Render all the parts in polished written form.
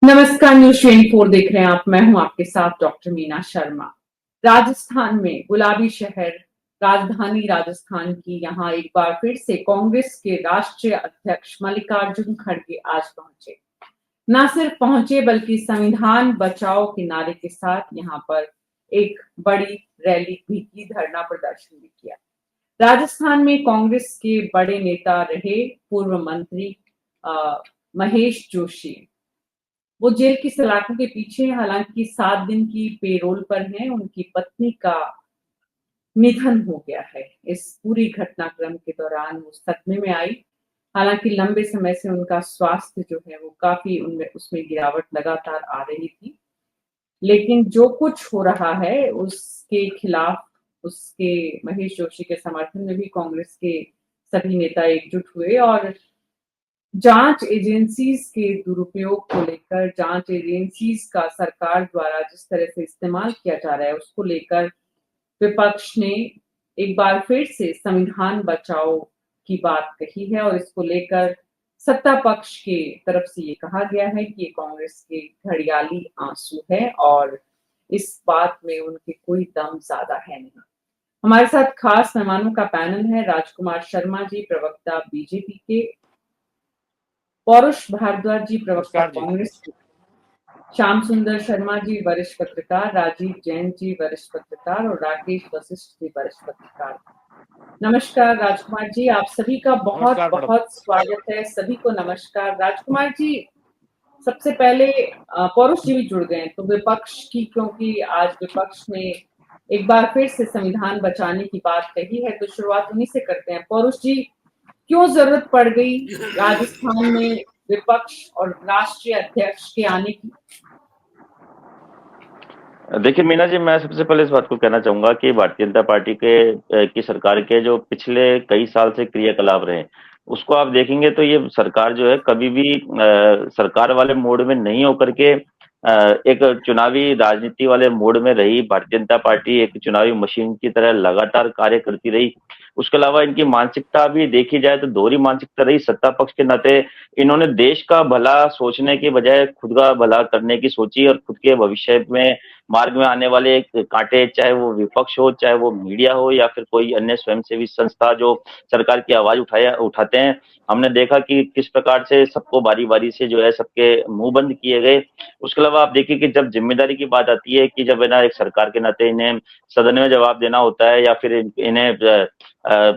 नमस्कार, न्यूज 24 देख रहे हैं आप। मैं हूं आपके साथ डॉक्टर मीना शर्मा। राजस्थान में गुलाबी शहर राजधानी राजस्थान की यहां एक बार फिर से कांग्रेस के राष्ट्रीय अध्यक्ष मल्लिकार्जुन खड़गे आज पहुंचे। न सिर्फ पहुंचे बल्कि संविधान बचाओ के नारे के साथ यहां पर एक बड़ी रैली भी की, धरना प्रदर्शन भी किया। राजस्थान में कांग्रेस के बड़े नेता रहे पूर्व मंत्री महेश जोशी, वो जेल की सलाखों के पीछे हैं। हालांकि 7 दिन की पेरोल पर हैं। उनकी पत्नी का निधन हो गया है। इस पूरी घटनाक्रम के दौरान वो सदमे में आई। हालांकि लंबे समय से उनका स्वास्थ्य जो है वो काफी उनमें उसमें गिरावट लगातार आ रही थी। लेकिन जो कुछ हो रहा है उसके खिलाफ, उसके महेश जोशी के समर्थन में भी कांग्रेस के सभी नेता एकजुट हुए और जांच एजेंसीज के दुरुपयोग को लेकर, जांच एजेंसीज का सरकार द्वारा जिस तरह से इस्तेमाल किया जा रहा है उसको लेकर विपक्ष ने एक बार फिर से संविधान बचाओ की बात कही है और इसको लेकर सत्ता पक्ष के तरफ से ये कहा गया है कि ये कांग्रेस के घड़ियाली आंसू है और इस बात में उनके कोई दम ज्यादा है नहीं। हमारे साथ खास मेहमानों का पैनल है। राजकुमार शर्मा जी, प्रवक्ता बीजेपी के, पौरुष भारद्वाज जी, प्रवक्ता नमस्कार जी। कांग्रेस, श्याम सुंदर शर्मा जी, वरिष्ठ पत्रकार, राजीव जैन जी, वरिष्ठ पत्रकार और राकेश वशिष्ठ जी, वरिष्ठ पत्रकार। नमस्कार राजकुमार जी, आप सभी का बहुत नमस्कार मैडम। बहुत स्वागत है। सभी को नमस्कार। राजकुमार जी, सबसे पहले पौरुष जी भी जुड़ गए हैं तो विपक्ष की, क्योंकि आज विपक्ष ने एक बार फिर से संविधान बचाने की बात कही है, तो शुरुआत उन्हीं से करते हैं। पौरुष जी, क्यों जरूरत पड़ गई राजस्थान में विपक्ष और राष्ट्रीय अध्यक्ष के आने की? देखिए मीना जी, मैं सबसे पहले इस बात को कहना चाहूंगा कि भारतीय जनता पार्टी की सरकार के जो पिछले कई साल से क्रियाकलाप रहे, उसको आप देखेंगे तो ये सरकार जो है कभी भी सरकार वाले मोड में नहीं होकर के एक चुनावी राजनीति वाले मोड में रही। भारतीय जनता पार्टी एक चुनावी मशीन की तरह लगातार कार्य करती रही। उसके अलावा इनकी मानसिकता भी देखी जाए तो दोहरी मानसिकता रही। सत्ता पक्ष के नाते इन्होंने देश का भला सोचने के बजाय खुद का भला करने की सोची और खुद के भविष्य में मार्ग में आने वाले कांटे, चाहे वो विपक्ष हो, चाहे वो मीडिया हो या फिर कोई अन्य स्वयंसेवी संस्था जो सरकार की आवाज उठाते हैं, हमने देखा कि किस प्रकार से सबको बारी बारी से जो है सबके मुंह बंद किए गए। उसके अलावा आप देखिए कि जब जिम्मेदारी की बात आती है कि जब है ना एक सरकार के नाते इन्हें सदन में जवाब देना होता है या फिर इन्हें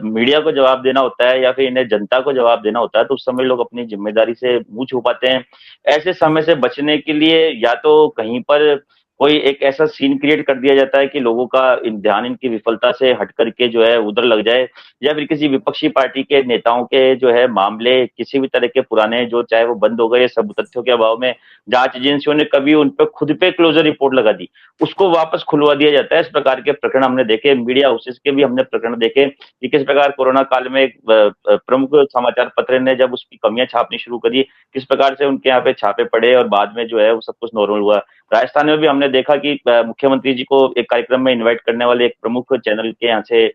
मीडिया को जवाब देना होता है या फिर इन्हें जनता को जवाब देना होता है, तो उस समय लोग अपनी जिम्मेदारी से मुंह छुपाते हैं। ऐसे समय से बचने के लिए या तो कहीं पर कोई एक ऐसा सीन क्रिएट कर दिया जाता है कि लोगों का ध्यान इनकी विफलता से हट करके जो है उधर लग जाए, या फिर किसी विपक्षी पार्टी के नेताओं के जो है मामले किसी भी तरह के पुराने जो चाहे वो बंद हो गए सब तथ्यों के अभाव में, जांच एजेंसियों ने कभी उन पर खुद पे क्लोजर रिपोर्ट लगा दी, उसको वापस खुलवा दिया जाता है। इस प्रकार के प्रकरण हमने देखे, मीडिया हाउसेस के भी हमने प्रकरण देखे कि किस प्रकार कोरोना काल में एक प्रमुख समाचार पत्र ने जब उसकी कमियां छापनी शुरू करी, किस प्रकार से उनके यहाँ पे छापे पड़े और बाद में जो है वो सब कुछ नॉर्मल हुआ। राजस्थान में भी हमने देखा कि मुख्यमंत्री जी को एक कार्यक्रम में इनवाइट करने वाले एक प्रमुख चैनल के यहाँ से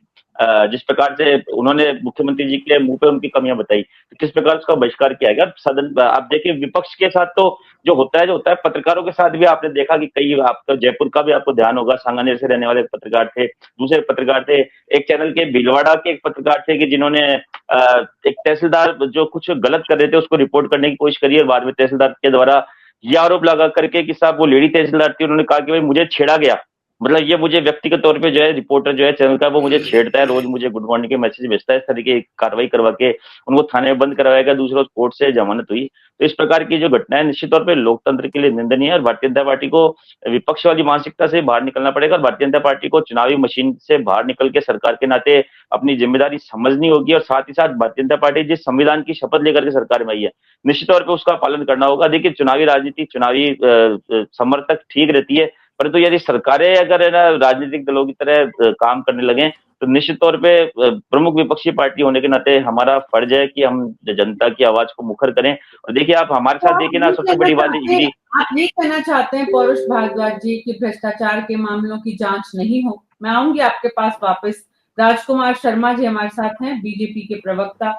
जिस प्रकार से उन्होंने मुख्यमंत्री जी के मुंह पे उनकी कमियां बताई, तो किस प्रकार उसका बहिष्कार किया गया। सदन आप देखिए विपक्ष के साथ तो जो होता है पत्रकारों के साथ भी आपने देखा कि कई, आपका जयपुर का भी आपको ध्यान होगा, सांगानेर से रहने वाले पत्रकार थे, दूसरे पत्रकार थे, एक चैनल के भीलवाड़ा के एक पत्रकार थे कि जिन्होंने एक तहसीलदार जो कुछ गलत कर रहे थे उसको रिपोर्ट करने की कोशिश करी और बाद में तहसीलदार के द्वारा ये आरोप लगा करके कि साहब वो लेडी तहसीलदार थी, उन्होंने कहा कि भाई मुझे छेड़ा गया, मतलब ये मुझे व्यक्तिगत तौर पे जो है रिपोर्टर जो है चैनल का वो मुझे छेड़ता है, रोज मुझे गुड मॉर्निंग के मैसेज भेजता है, इस तरीके की कार्रवाई करवा के उनको थाने में बंद करवाया गया, दूसरा कोर्ट से जमानत हुई। तो इस प्रकार की जो घटनाएं निश्चित तौर पर लोकतंत्र के लिए निंदनीय है और भारतीय जनता पार्टी को विपक्ष वाली मानसिकता से बाहर निकलना पड़ेगा और भारतीय जनता पार्टी को चुनावी मशीन से बाहर निकल के सरकार के नाते अपनी जिम्मेदारी समझनी होगी और साथ ही साथ भारतीय जनता पार्टी जिस संविधान की शपथ लेकर के सरकार में आई है, निश्चित तौर पर उसका पालन करना होगा। देखिए चुनावी राजनीति, चुनावी समर्थक ठीक रहती है, परंतु यदि सरकारें अगर है ना राजनीतिक दलों की तरह काम करने लगे तो निश्चित तौर पे प्रमुख विपक्षी पार्टी होने के नाते हमारा फर्ज है कि हम जनता की आवाज को मुखर करें। और देखिए आप हमारे तो साथ देखिए ना, सबसे बड़ी बात है ईडी। आप ये कहना चाहते हैं पौरुष भारद्वाज जी कि भ्रष्टाचार के मामलों की जांच नहीं हो? मैं आऊंगी आपके पास वापस। राजकुमार शर्मा जी हमारे साथ हैं, बीजेपी के प्रवक्ता।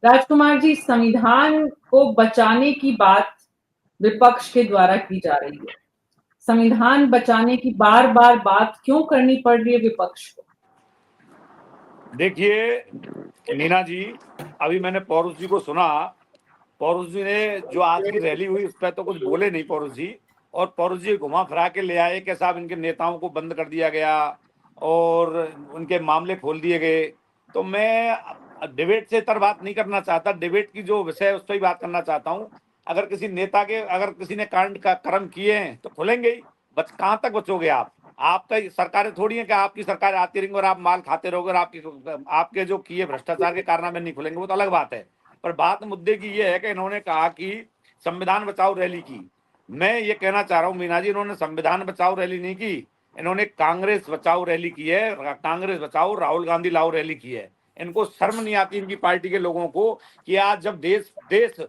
राजकुमार जी, संविधान को बचाने की बात विपक्ष के द्वारा की जा रही है। संविधान बचाने की बार बार बात क्यों करनी पड़ रही है विपक्ष को? देखिए नीना जी, अभी मैंने पौरुष जी को सुना। पौरुष जी ने जो आज की रैली हुई उस पर तो कुछ बोले नहीं पौरुष जी, और पौरुष जी घुमा फिरा के ले आए कि साहब इनके नेताओं को बंद कर दिया गया और उनके मामले खोल दिए गए। तो मैं डिबेट से तर बात नहीं करना चाहता, डिबेट की जो विषय है उस पर ही बात करना चाहता हूँ। अगर किसी नेता के, अगर किसी ने कांड का कर्म किए हैं तो खुलेंगे ही। कहाँ तक बचोगे आप तो सरकारें थोड़ी है कि आपकी सरकार आती रहेंगी और आप माल खाते रहोगे और आपके जो किए भ्रष्टाचार के कारनामे नहीं खुलेंगे, वो तो अलग बात है। पर बात मुद्दे की ये है कि इन्होंने कहा कि संविधान बचाओ रैली की। मैं ये कहना चाह रहा हूँ मीना जी, इन्होंने संविधान बचाओ रैली नहीं की, इन्होंने कांग्रेस बचाओ रैली की है। कांग्रेस बचाओ, राहुल गांधी लाओ रैली की है। इनको शर्म नहीं आती इनकी पार्टी के लोगों को कि आज जब देश देश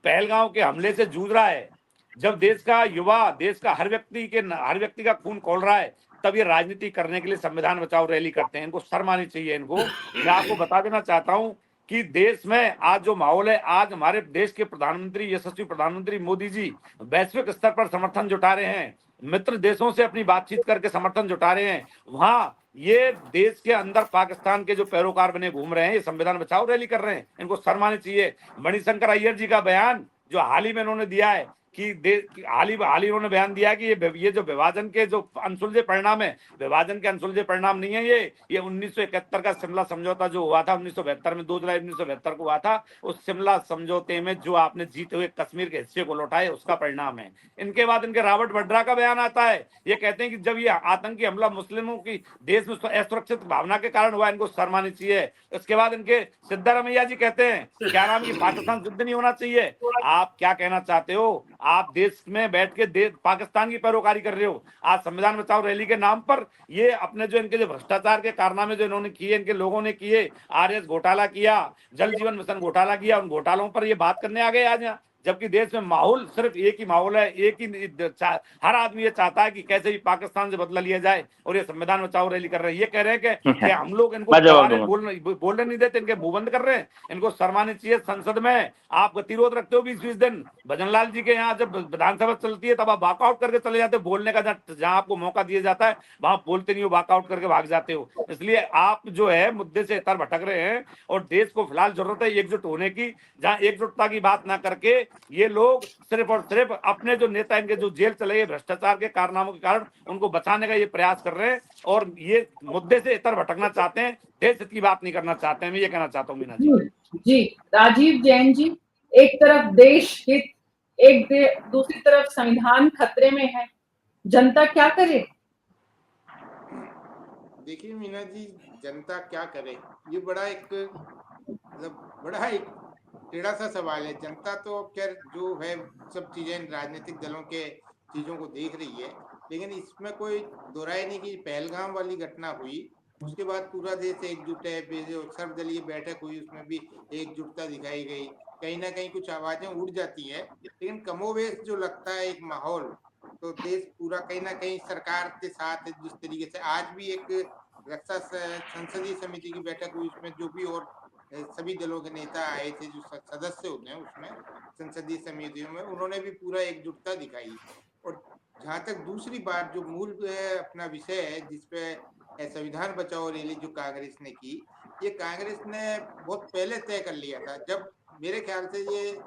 पहलगांव के हमले से जूझ रहा है, जब देश का युवा, देश का हर व्यक्ति का खून खौल रहा है, तब ये राजनीति करने के लिए संविधान बचाओ रैली करते हैं। इनको शर्म आनी चाहिए इनको। मैं आपको बता देना चाहता हूं कि देश में आज जो माहौल है, आज हमारे देश के प्रधानमंत्री, यशस्वी प्रधानमंत्री मोदी जी वैश्विक स्तर पर समर्थन जुटा रहे हैं, मित्र देशों से अपनी बातचीत करके समर्थन जुटा रहे हैं। वहां ये देश के अंदर पाकिस्तान के जो पैरोकार बने घूम रहे हैं, ये संविधान बचाओ रैली कर रहे हैं। इनको शर्म आनी चाहिए। मणिशंकर अय्यर जी का बयान जो हाल ही में इन्होंने दिया है कि हाल ही इन्होंने बयान दिया कि ये जो विभाजन के जो अनसुलझे परिणाम है, विभाजन के अनसुलझे परिणाम नहीं है ये 1971 का शिमला समझौता जो हुआ था 1972 में, 2 जुलाई 1972 को हुआ था। उस शिमला समझौते में जो आपने जीते हुए कश्मीर के हिस्से को लौटाए, उसका परिणाम है। इनके बाद इनके रॉबर्ट वड्रा का बयान आता है, ये कहते हैं कि जब ये आतंकी हमला मुस्लिमों की देश में असुरक्षित भावना के कारण हुआ, इनको शर्म आनी चाहिए। इसके बाद इनके सिद्धारमैया जी कहते हैं क्या नाम, कि पाकिस्तान युद्ध नहीं होना चाहिए। आप क्या कहना चाहते हो? आप देश में बैठ के पाकिस्तान की पैरोकारी कर रहे हो। आज संविधान बचाओ रैली के नाम पर ये अपने जो इनके जो भ्रष्टाचार के कारनामे जो इन्होंने किए, इनके लोगों ने किए, आरएस घोटाला किया, जल जीवन मिशन घोटाला किया, उन घोटालों पर ये बात करने आ गए आज यहाँ। जबकि देश में माहौल सिर्फ एक ही माहौल है, एक ही हर आदमी ये चाहता है कि कैसे भी पाकिस्तान से बदला लिया जाए, और ये संविधान बचाओ रैली कर रहे हैं। ये कह रहे हैं कि हम लोग इनको मैं जवाब दोबारा दूंगा। बोलने नहीं देते, इनके मुंह बंद कर रहे हैं। इनको शर्मानी चाहिए। संसद में आप गतिरोध रखते हो 20-20 दिन। भजनलाल जी के यहाँ जब विधानसभा चलती है तब आप वॉकआउट करके चले जाते हो। बोलने का जहां आपको मौका दिया जाता है वहां बोलते नहीं हो, वॉकआउट करके भाग जाते हो। इसलिए आप जो है मुद्दे से इतर भटक रहे हैं, और देश को फिलहाल जरूरत है एकजुट होने की, जहां एकजुटता की बात ना करके ये लोग सिर्फ और सिर्फ अपने जो नेता, इनके जो जेल चले गए भ्रष्टाचार के कारनामों के कारण, उनको बचाने का ये प्रयास कर रहे हैं, और ये मुद्दे से इतर भटकना चाहते हैं, देश हित की बात नहीं करना चाहते हैं। मैं ये कहना चाहता हूँ मीना जी। जी, राजीव जैन जी, एक तरफ देश हित, दूसरी तरफ संविधान खतरे में है, जनता क्या करे? देखिए मीना जी, जनता क्या करे, ये बड़ा एक टेढ़ा सा सवाल है। जनता तो खैर जो है सब चीजें राजनीतिक दलों के चीजों को देख रही है, लेकिन इसमें कोई दो राय नहीं कि पहलगाम वाली घटना हुई, उसके बाद पूरा देश एकजुट है। जो सर्वदलीय बैठक हुई उसमें भी एकजुटता दिखाई गई। कहीं ना कहीं कुछ आवाजें उड़ जाती है, लेकिन कमोवेश जो लगता है एक माहौल, तो देश पूरा कहीं ना कहीं सरकार के साथ है। जिस तरीके से आज भी एक रक्षा संसदीय समिति की बैठक हुई, उसमें जो भी और सभी दलों के नेता आए थे, जो सदस्य होते हैं उसमें संसदीय समितियों में, उन्होंने भी पूरा एकजुटता दिखाई। और जहां तक दूसरी बात जो मूल अपना विषय है, जिसपे संविधान बचाओ रैली जो कांग्रेस ने की, ये कांग्रेस ने बहुत पहले तय कर लिया था। जब मेरे ख्याल से ये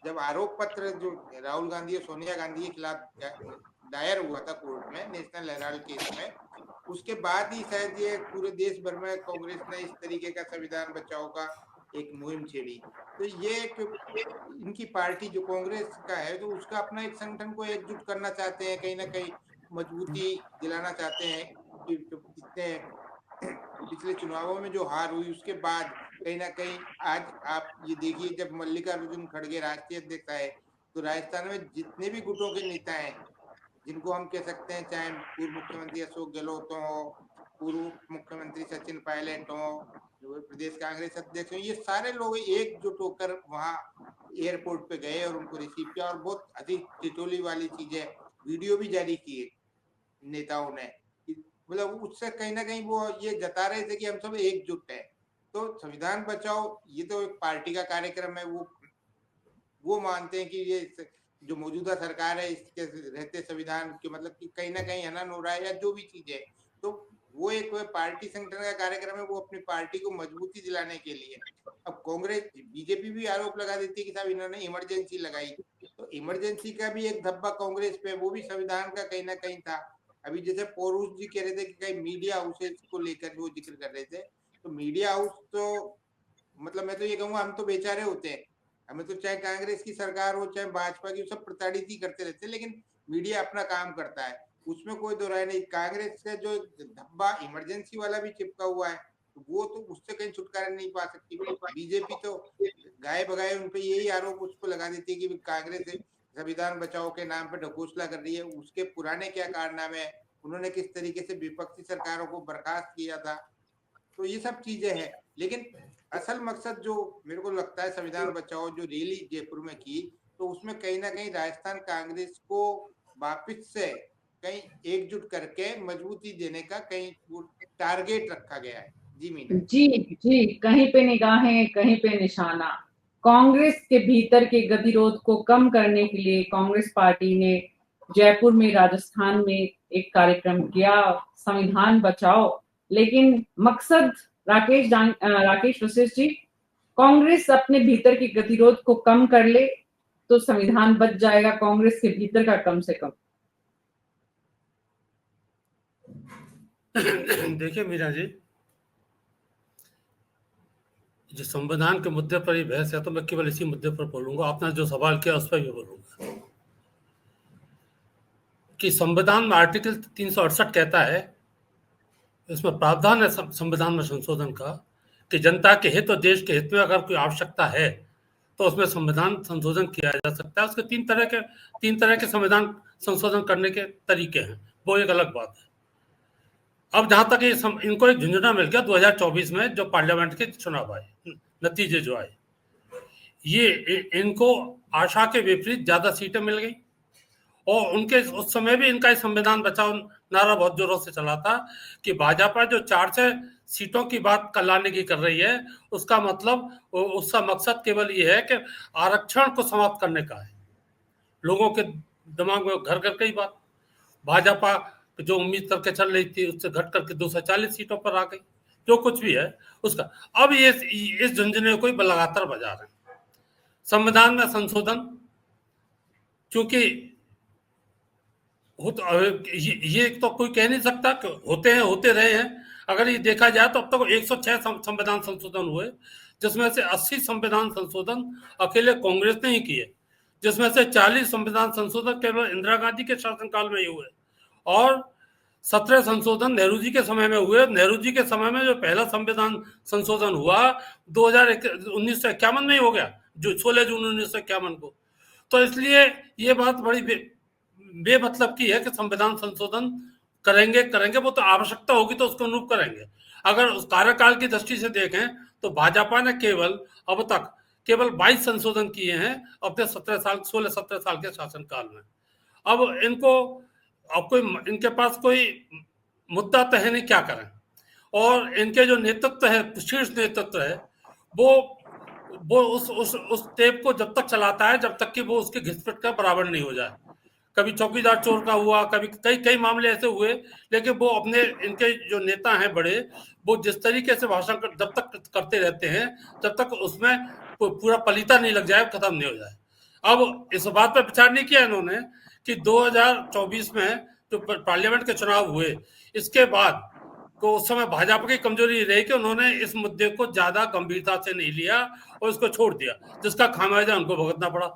जब आरोप पत्र जो राहुल गांधी और सोनिया गांधी के खिलाफ दायर हुआ था कोर्ट में, नेशनल हेराल्ड केस में, उसके बाद ही शायद ये पूरे देश भर में कांग्रेस ने इस तरीके का संविधान बचाओ का एक मुहिम छेड़ी। तो ये एक इनकी पार्टी जो कांग्रेस का है, तो उसका अपना एक संगठन को एकजुट करना चाहते हैं, कहीं ना कहीं मजबूती दिलाना चाहते हैं। कि इतने पिछले चुनावों में जो हार हुई उसके बाद कहीं ना कहीं आज आप ये देखिए, जब मल्लिकार्जुन खड़गे राष्ट्रीय अध्यक्ष आए, तो राजस्थान में जितने भी गुटों के नेता हैं, जिनको हम कह सकते हैं, चाहे पूर्व मुख्यमंत्री अशोक गहलोत हो, पूर्व मुख्यमंत्री सचिन पायलट हो, जो प्रदेश कांग्रेस अध्यक्ष हो, ये सारे लोग एकजुट होकर वहाँ एयरपोर्ट पे गए और उनको रिसीव किया, और बहुत अधिक टिटोली वाली चीजें, वीडियो भी जारी किए नेताओं ने। मतलब उससे कहीं ना कहीं वो ये जता रहे थे कि हम सब एकजुट हैं। तो संविधान बचाओ ये तो एक पार्टी का कार्यक्रम है, वो मानते हैं कि ये जो मौजूदा सरकार है इसके रहते संविधान के मतलब कि कहीं ना कहीं हनन हो रहा है या जो भी चीज है, तो वो एक पार्टी संगठन का कार्यक्रम है, वो अपनी पार्टी को मजबूती दिलाने के लिए। अब कांग्रेस बीजेपी भी आरोप लगा देती है कि साहब इन्होंने इमरजेंसी लगाई, तो इमरजेंसी का भी एक धब्बा कांग्रेस पे, वो भी संविधान का कहीं ना कहीं था। अभी जैसे पौरुष जी कह रहे थे कि कहीं मीडिया हाउसेज को लेकर वो जिक्र कर रहे थे, तो मीडिया हाउस तो मतलब मैं तो ये कहूंगा हम तो बेचारे होते हैं, हमें तो चाहे कांग्रेस की सरकार हो चाहे भाजपा की, सब प्रताड़ित ही करते रहते हैं, लेकिन मीडिया अपना काम करता है, उसमें कोई दो राय नहीं। कांग्रेस का जो धब्बा इमरजेंसी वाला भी चिपका हुआ है, तो वो तो उससे कहीं छुटकारा नहीं पा सकती। बीजेपी तो गाय बगाए उनपे यही आरोप उसको लगा देती है कि कांग्रेस संविधान बचाओ के नाम पे ढकोसला कर रही है, उसके पुराने क्या कारनामे है, उन्होंने किस तरीके से विपक्षी सरकारों को बर्खास्त किया था, तो ये सब चीजें हैं। लेकिन असल मकसद जो मेरे को लगता है संविधान बचाओ जो रैली जयपुर में की, तो उसमें कहीं ना कहीं राजस्थान कांग्रेस को वापस से कहीं एकजुट करके मजबूती देने का कहीं टारगेट रखा गया है। जी मीना जी जी, कहीं पे निगाहें कहीं पे निशाना। कांग्रेस के भीतर के गतिरोध को कम करने के लिए कांग्रेस पार्टी ने जयपुर में राजस्थान में एक कार्यक्रम किया, संविधान बचाओ। लेकिन मकसद राकेश वशिष्ठ जी, कांग्रेस अपने भीतर के गतिरोध को कम कर ले तो संविधान बच जाएगा कांग्रेस के भीतर का कम से कम। देखिए मीरा जी, जो संविधान के मुद्दे पर ही बहस है तो मैं केवल इसी मुद्दे पर बोलूंगा, आपने जो सवाल किया उस पर भी बोलूंगा कि संविधान में आर्टिकल 368 कहता है, इसमें प्रावधान है संविधान में संशोधन का कि जनता के हित और देश के हित में अगर कोई आवश्यकता है तो उसमें संविधान संशोधन किया जा सकता है। उसके तीन तरह के संविधान संशोधन करने के तरीके हैं, वो एक अलग बात है। अब जहां तक इनको एक झुंझुना मिल गया 2024 में जो पार्लियामेंट के चुनाव आए, नतीजे जो आए, ये इनको आशा के विपरीत ज्यादा सीटें मिल गई। और उनके उस समय भी इनका संविधान बचाओ नारा बहुत जोरों से चला था कि भाजपा जो 400 सीटों की बात लाने की कर रही है, उसका मतलब उसका मकसद केवल ये है कि आरक्षण को समाप्त करने का है। लोगों के दिमाग में घर घर की बात, भाजपा जो उम्मीद करके चल रही थी उससे घट करके 240 सीटों पर आ गई, जो कुछ भी है उसका। अब ये इस झुंझुने को लगातार बजा रहे हैं। संविधान में संशोधन क्योंकि ये तो कोई कह नहीं सकता कि होते रहे हैं। अगर ये देखा जाए तो अब तक 106 संविधान संशोधन हुए, जिसमें से 80 संविधान संशोधन अकेले कांग्रेस ने ही किए, जिसमें से 40 संविधान संशोधन केवल इंदिरा गांधी के शासनकाल में ही हुए और 17 संशोधन नेहरू जी के समय में हुए। नेहरू जी के समय में जो पहला संविधान संशोधन हुआ 1951 में ही हो गया, जो 16 जून 1951 को। तो इसलिए ये बात बड़ी बेमतलब की है कि संविधान संशोधन करेंगे वो तो आवश्यकता होगी तो उसको अनुरूप करेंगे। अगर उस कार्यकाल की दृष्टि से देखें तो भाजपा ने अब तक केवल 22 संशोधन किए हैं अपने 16-17 साल के शासनकाल में। अब इनके पास कोई मुद्दा तो है नहीं, क्या करें। और इनके जो नेतृत्व है, शीर्ष नेतृत्व है, वो उस टेप को जब तक चलाता है जब तक कि वो उसके घिसपिट का बराबर नहीं हो जाए। कभी चौकीदार चोर का हुआ, कभी कई मामले ऐसे हुए, लेकिन वो अपने इनके जो नेता हैं बड़े, वो जिस तरीके से भाषण जब तक करते रहते हैं जब तक उसमें पूरा पलीता नहीं लग जाए, खत्म नहीं हो जाए। अब इस बात पर विचार नहीं किया इन्होंने कि 2024 में जो पार्लियामेंट के चुनाव हुए, इसके बाद तो उस समय भाजपा की कमजोरी रही कि उन्होंने इस मुद्दे को ज्यादा गंभीरता से नहीं लिया और इसको छोड़ दिया, जिसका खामियाजा उनको भुगतना पड़ा।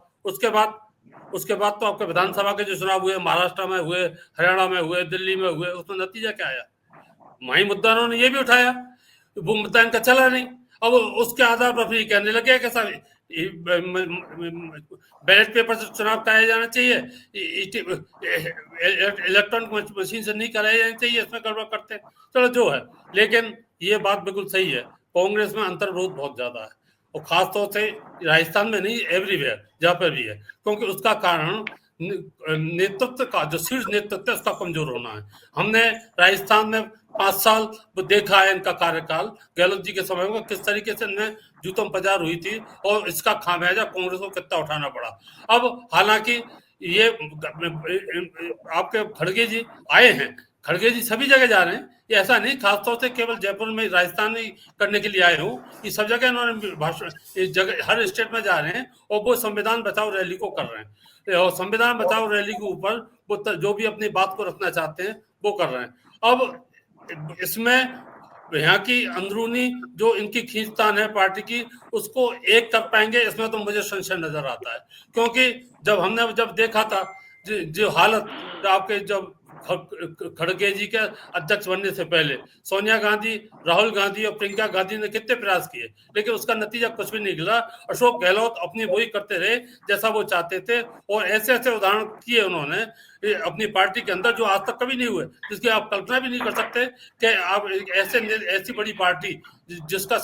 उसके बाद तो आपके विधानसभा के जो चुनाव हुए, महाराष्ट्र में हुए, हरियाणा में हुए, दिल्ली में हुए, उसमें नतीजा क्या आया? वही मुद्दा उन्होंने ये भी उठाया, वो मुद्दा इनका चला नहीं। अब उसके आधार पर फिर कहने लगे कि सर बैलेट पेपर से चुनाव कराया जाना चाहिए, इलेक्ट्रॉनिक मशीन से नहीं कराया जाना चाहिए, इसमें गड़बड़ करते हैं। चलो जो है, लेकिन ये बात बिल्कुल सही है, कांग्रेस में अंतर्विरोध बहुत ज्यादा है और खासतौर से राजस्थान में नहीं, एवरीवेयर जहाँ पर भी है, क्योंकि उसका कारण नेतृत्व का जो शीर्ष नेतृत्व है उसका कमजोर होना है। हमने राजस्थान में 5 साल वो देखा है इनका कार्यकाल, गहलोत जी के समय में किस तरीके से इनमें जूतम पजार हुई थी और इसका खामियाजा कांग्रेस को कितना उठाना पड़ा। अब हालांकि ये आपके खड़गे जी आए हैं, खड़गे जी सभी जगह जा रहे हैं, ये ऐसा नहीं खासतौर से केवल जयपुर में राजस्थान में करने के लिए आए हूँ, ये सब जगह इन्होंने भाषण, इस जगह हर स्टेट में जा रहे हैं और वो संविधान बचाओ रैली को कर रहे हैं और संविधान बचाओ रैली के ऊपर वो जो भी अपनी बात को रखना चाहते हैं वो कर रहे हैं। अब इसमें यहाँ की अंदरूनी जो इनकी खींचतान है पार्टी की, उसको एक कर पाएंगे इसमें तो मुझे संशय नजर आता है, क्योंकि जब देखा था जो हालत आपके जब खड़गे जी के अध्यक्ष बनने से पहले सोनिया गांधी, राहुल गांधी और प्रियंका गांधी ने कितने प्रयास किए, लेकिन उसका नतीजा कुछ भी नहीं निकला। अशोक गहलोत अपनी वही करते रहे जैसा वो चाहते थे और ऐसे ऐसे उदाहरण किए उन्होंने अपनी पार्टी के अंदर जो आज तक कभी नहीं हुए, जिसकी आप कल्पना भी नहीं कर सकते कि आप ऐसी बड़ी पार्टी जिसका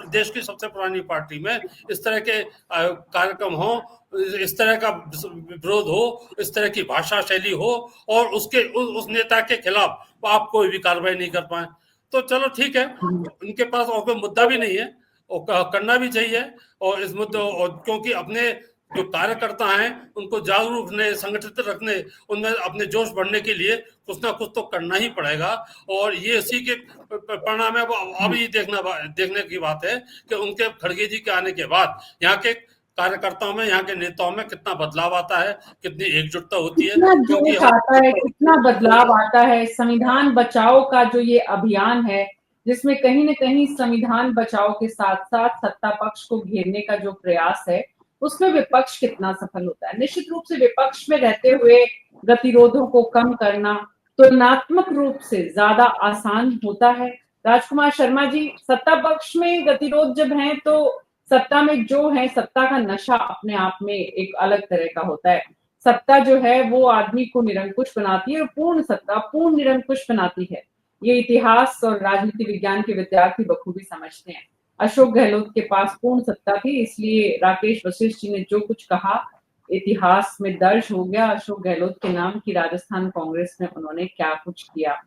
देश की सबसे पुरानी पार्टी में इस तरह के कार्यक्रम हो, इस तरह का विरोध हो, इस तरह की भाषा शैली हो और उस नेता के खिलाफ आप कोई भी कार्रवाई नहीं कर पाए। तो चलो ठीक है, उनके पास और कोई मुद्दा भी नहीं है और करना भी चाहिए और इस मुद्दे, और क्योंकि अपने जो कार्यकर्ता हैं उनको जागरूक रखने, संगठित रखने, उनमें अपने जोश बढ़ने के लिए कुछ ना कुछ तो करना ही पड़ेगा और ये इसी के परिणाम है। अब ये देखने की बात है कि उनके खड़गे जी के आने के बाद यहाँ के कार्यकर्ताओं में, यहाँ के नेताओं में कितना बदलाव आता है, कितनी एकजुटता होती है, कितना जोश आता है, कितना बदलाव आता है। संविधान बचाओ का जो ये अभियान है, जिसमें कहीं न कहीं संविधान बचाओ के साथ साथ सत्ता पक्ष को घेरने का जो प्रयास है, उसमें विपक्ष कितना सफल होता है। निश्चित रूप से विपक्ष में रहते हुए गतिरोधों को कम करना तुलनात्मक रूप से ज्यादा आसान होता है। राजकुमार शर्मा जी, सत्ता पक्ष में गतिरोध जब है तो सत्ता में जो है, सत्ता का नशा अपने आप में एक अलग तरह का होता है। सत्ता जो है वो आदमी को निरंकुश बनाती है और पूर्ण सत्ता पूर्ण निरंकुश बनाती है। ये इतिहास और राजनीति विज्ञान के विद्यार्थी बखूबी समझते हैं। अशोक गहलोत के पास पूर्ण सत्ता थी, इसलिए राकेश वशिष्ठ जी ने जो कुछ कहा इतिहास में दर्ज हो गया अशोक गहलोत के नाम की राजस्थान कांग्रेस में उन्होंने क्या कुछ किया।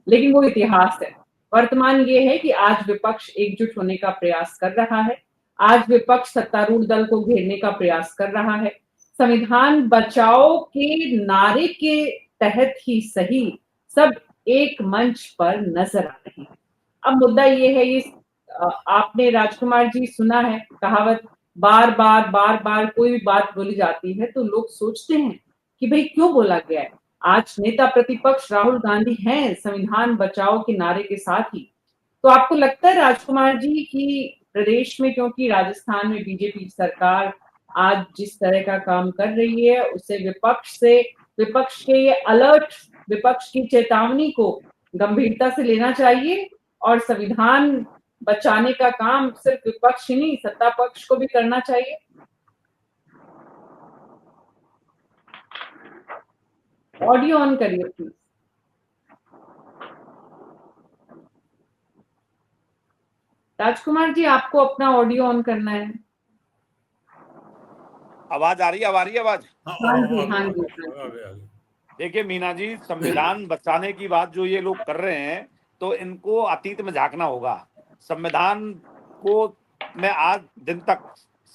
लेकिन वो इतिहास है। वर्तमान ये है कि आज विपक्ष एकजुट होने का प्रयास कर रहा है। आज विपक्ष सत्तारूढ़ दल को घेरने का प्रयास कर रहा है। संविधान बचाओ के नारे के तहत ही सही सब एक मंच पर नजर आ रहे हैं। अब मुद्दा ये है, ये आपने राजकुमार जी सुना है कहावत, बार बार कोई भी बात बोली जाती है तो लोग सोचते हैं कि भाई क्यों बोला गया है। आज नेता प्रतिपक्ष राहुल गांधी हैं संविधान बचाओ के नारे के साथ ही। तो आपको लगता है राजकुमार जी की प्रदेश में, क्योंकि राजस्थान में बीजेपी सरकार आज जिस तरह का काम कर रही है उसे विपक्ष के ये अलर्ट, विपक्ष की चेतावनी को गंभीरता से लेना चाहिए और संविधान बचाने का काम सिर्फ विपक्ष ही नहीं सत्ता पक्ष को भी करना चाहिए? ऑडियो ऑन करिए प्लीज। राजकुमार जी, आपको अपना ऑडियो ऑन करना है। आवाज आ रही है? आवाज? हाँ जी। देखिए मीना जी, संविधान बचाने की बात जो ये लोग कर रहे हैं तो इनको अतीत में झांकना होगा। संविधान को में आज दिन तक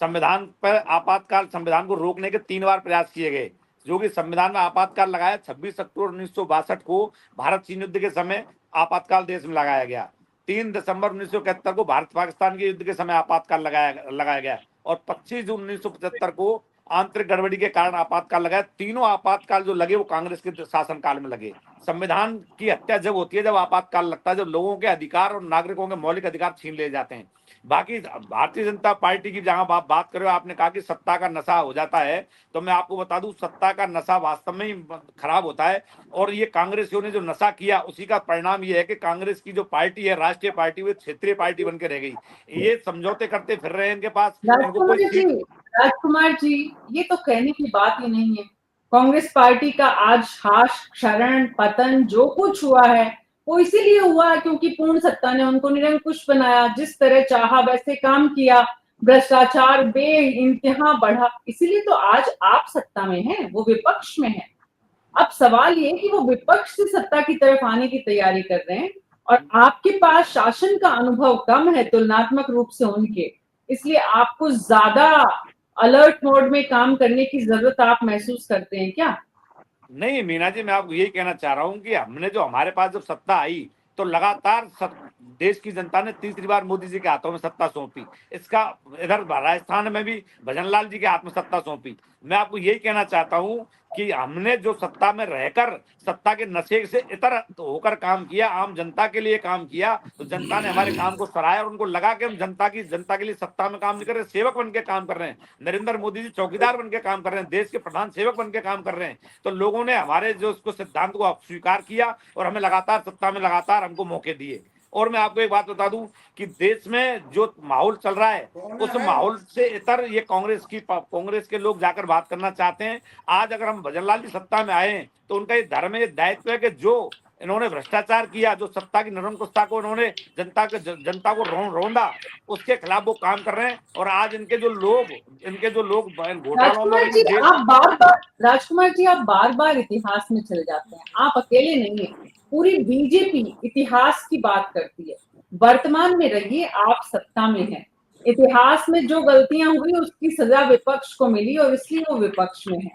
संविधान पर आपातकाल, संविधान को रोकने के 3 बार प्रयास किए गए, जो कि संविधान में आपातकाल लगाया 26 अक्टूबर 1962 को भारत चीन युद्ध के समय आपातकाल देश में लगाया गया। 3 दिसंबर 1971 को भारत पाकिस्तान के युद्ध के समय आपातकाल लगाया गया और 25 जून 1975 को आंतरिक गड़बड़ी के कारण आपातकाल लगाया। तीनों आपातकाल जो लगे वो कांग्रेस के शासनकाल में लगे। संविधान की हत्या जब होती है जब आपातकाल लगता है, जब लोगों के अधिकार और नागरिकों के मौलिक अधिकार छीन लिए जाते हैं। बाकी भारतीय जनता पार्टी की जहां बात कर रहे हो, आपने कहा कि सत्ता का नशा हो जाता है, तो मैं आपको बता दूं सत्ता का नशा वास्तव में ही खराब होता है और ये कांग्रेसियों ने जो नशा किया उसी का परिणाम ये है कि कांग्रेस की जो पार्टी है, राष्ट्रीय पार्टी, वो क्षेत्रीय पार्टी बनकर रह गई। ये समझौते करते फिर रहे हैं इनके पास। राजकुमार जी, ये तो कहने की बात ही नहीं है। कांग्रेस पार्टी का आज हाश, क्षरण, पतन जो कुछ हुआ है वो इसीलिए हुआ क्योंकि पूर्ण सत्ता ने उनको निरंकुश बनाया, जिस तरह चाहा वैसे काम किया, भ्रष्टाचार बेइंतहा बढ़ा, इसीलिए तो आज आप सत्ता में हैं, वो विपक्ष में है। अब सवाल ये कि वो विपक्ष से सत्ता की तरफ आने की तैयारी कर रहे हैं और आपके पास शासन का अनुभव कम है तुलनात्मक रूप से उनके, इसलिए आपको ज्यादा अलर्ट मोड में काम करने की जरूरत आप महसूस करते हैं क्या? नहीं मीना जी, मैं आपको यही कहना चाह रहा हूँ कि हमने जो हमारे पास जब सत्ता आई तो लगातार देश की जनता ने तीसरी बार मोदी जी के हाथों में सत्ता सौंपी। इसका इधर राजस्थान में भी भजनलाल जी के हाथ में सत्ता सौंपी। मैं आपको यही कहना चाहता हूँ कि हमने जो सत्ता में रहकर सत्ता के नशे से इतर होकर काम किया, आम जनता के लिए काम किया, तो जनता ने हमारे काम को सराहा और उनको लगा कि हम जनता के लिए सत्ता में काम नहीं कर रहे, सेवक बन के काम कर रहे हैं। नरेंद्र मोदी जी चौकीदार बन के काम कर रहे हैं, देश के प्रधान सेवक बन के काम कर रहे हैं। तो लोगों ने हमारे जो उसको सिद्धांत को स्वीकार किया और हमें लगातार सत्ता में लगातार हमको मौके दिए। और मैं आपको एक बात बता दूं कि देश में जो माहौल चल रहा है उस माहौल से इतर ये कांग्रेस के लोग जाकर बात करना चाहते हैं। आज अगर हम भजनलाल जी सत्ता में आए तो उनका ये धर्म है, दायित्व है कि जो इन्होंने भ्रष्टाचार किया, जो सत्ता की निरंकुशता को इन्होंने जनता को रौंदा, उसके खिलाफ वो काम कर रहे हैं। और आज इनके जो लोग घोटालों में और राजकुमार जी देश आप बार बार राजकुमार जी आप बार बार इतिहास में चले जाते हैं, आप अकेले नहीं है, पूरी बीजेपी इतिहास की बात करती है। वर्तमान में रहिए, आप सत्ता में हैं, इतिहास में जो गलतियां हुई उसकी सजा विपक्ष को मिली और इसलिए वो विपक्ष में है।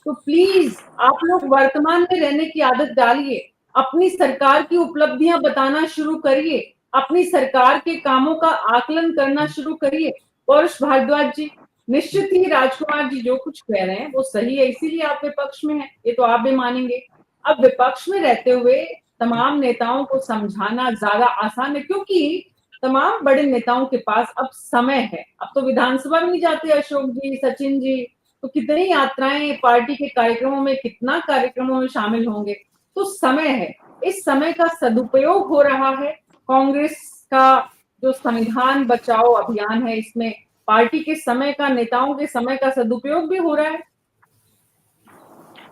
तो प्लीज आप लोग वर्तमान में रहने की आदत डालिए, अपनी सरकार की उपलब्धियां बताना शुरू करिए, अपनी सरकार के कामों का आकलन करना शुरू करिए। पौरुष भारद्वाज जी, निश्चित ही राजकुमार जी जो कुछ कह रहे हैं वो सही है, इसीलिए आप विपक्ष में हैं, ये तो आप भी मानेंगे। अब विपक्ष में रहते हुए तमाम नेताओं को समझाना ज्यादा आसान है, क्योंकि तमाम बड़े नेताओं के पास अब समय है। अब तो विधानसभा में नहीं जाते अशोक जी, सचिन जी, तो कितनी यात्राएं पार्टी के कार्यक्रमों में, कितना कार्यक्रमों में शामिल होंगे। तो समय है, इस समय का सदुपयोग हो रहा है। कांग्रेस का जो संविधान बचाओ अभियान है, इसमें पार्टी के समय का, नेताओं के समय का सदुपयोग भी हो रहा है।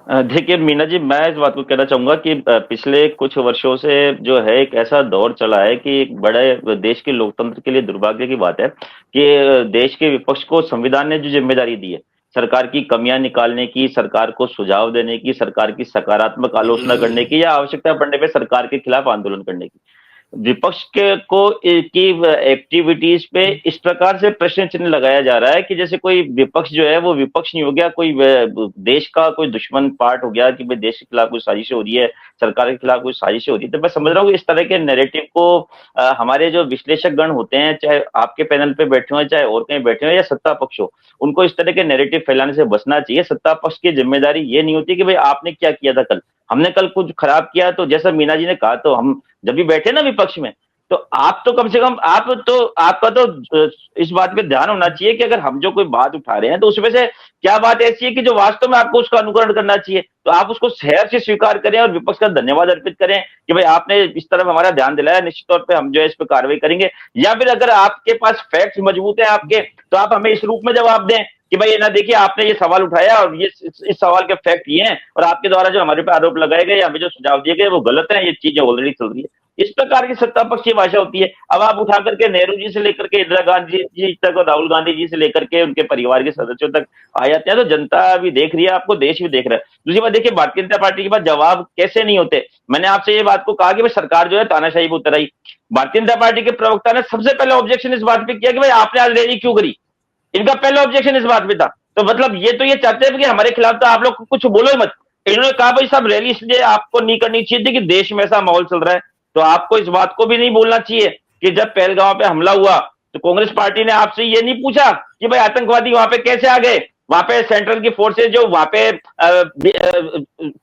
देखिए मीना जी, मैं इस बात को कहना चाहूंगा कि पिछले कुछ वर्षों से जो है एक ऐसा दौर चला है कि एक बड़े देश के लोकतंत्र के लिए दुर्भाग्य की बात है कि देश के विपक्ष को संविधान ने जो जिम्मेदारी दी है सरकार की कमियां निकालने की, सरकार को सुझाव देने की, सरकार की सकारात्मक आलोचना करने की या आवश्यकता पड़ने पर सरकार के खिलाफ आंदोलन करने की, विपक्ष के को की एक्टिविटीज पे इस प्रकार से प्रश्न चिन्ह लगाया जा रहा है कि जैसे कोई विपक्ष जो है वो विपक्ष नहीं हो गया, कोई देश का कोई दुश्मन पार्ट हो गया कि भाई देश के खिलाफ कोई साजिशें हो रही है, सरकार के खिलाफ कोई साजिशें हो रही है। तो मैं समझ रहा हूँ इस तरह के नैरेटिव को हमारे जो विश्लेषक गण होते हैं, चाहे आपके पैनल पे बैठे हो, चाहे और कहीं बैठे हो या सत्ता पक्ष हो, उनको इस तरह के नैरेटिव फैलाने से बचना चाहिए। सत्ता पक्ष की जिम्मेदारी ये नहीं होती कि भाई आपने क्या किया था कल, हमने कल कुछ खराब किया, तो जैसा मीना जी ने कहा, तो हम जब भी बैठे ना विपक्ष में, तो आप तो कम से कम आपका तो इस बात पे ध्यान होना चाहिए कि अगर हम जो कोई बात उठा रहे हैं तो उसमें से क्या बात ऐसी है कि जो वास्तव में आपको उसका अनुकरण करना चाहिए, तो आप उसको सहर्ष से स्वीकार करें और विपक्ष का धन्यवाद अर्पित करें कि भाई आपने इस तरफ हमारा ध्यान दिलाया, निश्चित तौर पे हम जो है इस पर कार्रवाई करेंगे। या फिर अगर आपके पास फैक्ट्स मजबूत है आपके, तो आप हमें इस रूप में जवाब दें कि भाई ये ना देखिए आपने ये सवाल उठाया और ये इस सवाल के फैक्ट ये हैं और आपके द्वारा जो हमारे पे आरोप लगाए गए या हमें जो सुझाव दिए गए वो गलत है, ये चीजें ऑलरेडी चल रही है। इस प्रकार की सत्ता पक्ष की भाषा होती है। अब आप उठा करके नेहरू जी से लेकर के इंदिरा गांधी जी तक और राहुल गांधी जी से लेकर के उनके परिवार के सदस्यों तक आ जाते हैं, तो जनता भी देख रही है, आपको देश भी देख रहा है। दूसरी बात देखिए, भारतीय जनता पार्टी के पास जवाब कैसे नहीं होते। मैंने आपसे ये बात को कहा कि भाई सरकार जो है तानाशाही पर उतर आई, भारतीय जनता पार्टी के प्रवक्ता ने सबसे पहले ऑब्जेक्शन इस बात पे किया कि भाई आपने आज रैली क्यों करी, इनका पहला ऑब्जेक्शन इस बात पे था। तो मतलब ये चाहते हैं कि हमारे खिलाफ तो आप लोग कुछ बोलो ही मत। इन्होंने कहा भाई साहब रैली इसलिए आपको नहीं करनी चाहिए थी कि देश में ऐसा माहौल चल रहा है, तो आपको इस बात को भी नहीं बोलना चाहिए कि जब पहलगांव पे हमला हुआ तो कांग्रेस पार्टी ने आपसे ये नहीं पूछा कि भाई आतंकवादी वहां पे कैसे आ गए, वहां पे सेंट्रल की फोर्सेज जो वहां पे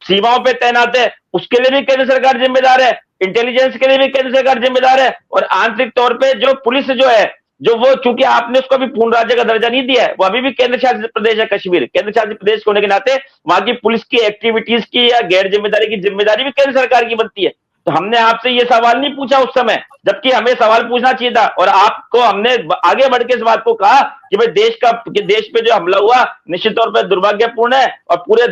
सीमाओं पे तैनात है उसके लिए भी केंद्र सरकार जिम्मेदार है, इंटेलिजेंस के लिए भी केंद्र सरकार जिम्मेदार है, और आंतरिक तौर पे जो पुलिस जो है जो वो, चूंकि आपने उसको भी पूर्ण राज्य का दर्जा नहीं दिया है, वो अभी भी केंद्र शासित प्रदेश है कश्मीर, केंद्र शासित प्रदेश होने के नाते वहां की पुलिस की एक्टिविटीज की या गैर जिम्मेदारी की जिम्मेदारी भी केंद्र सरकार की बनती है। तो हमने आपसे ये सवाल नहीं पूछा उस समय, जबकि हमें सवाल पूछना चाहिए था, और आपको हमने आगे बढ़ के इस बात को कहा कि भाई देश पे जो हमला हुआ निश्चित तौर पर दुर्भाग्यपूर्ण है और पूरा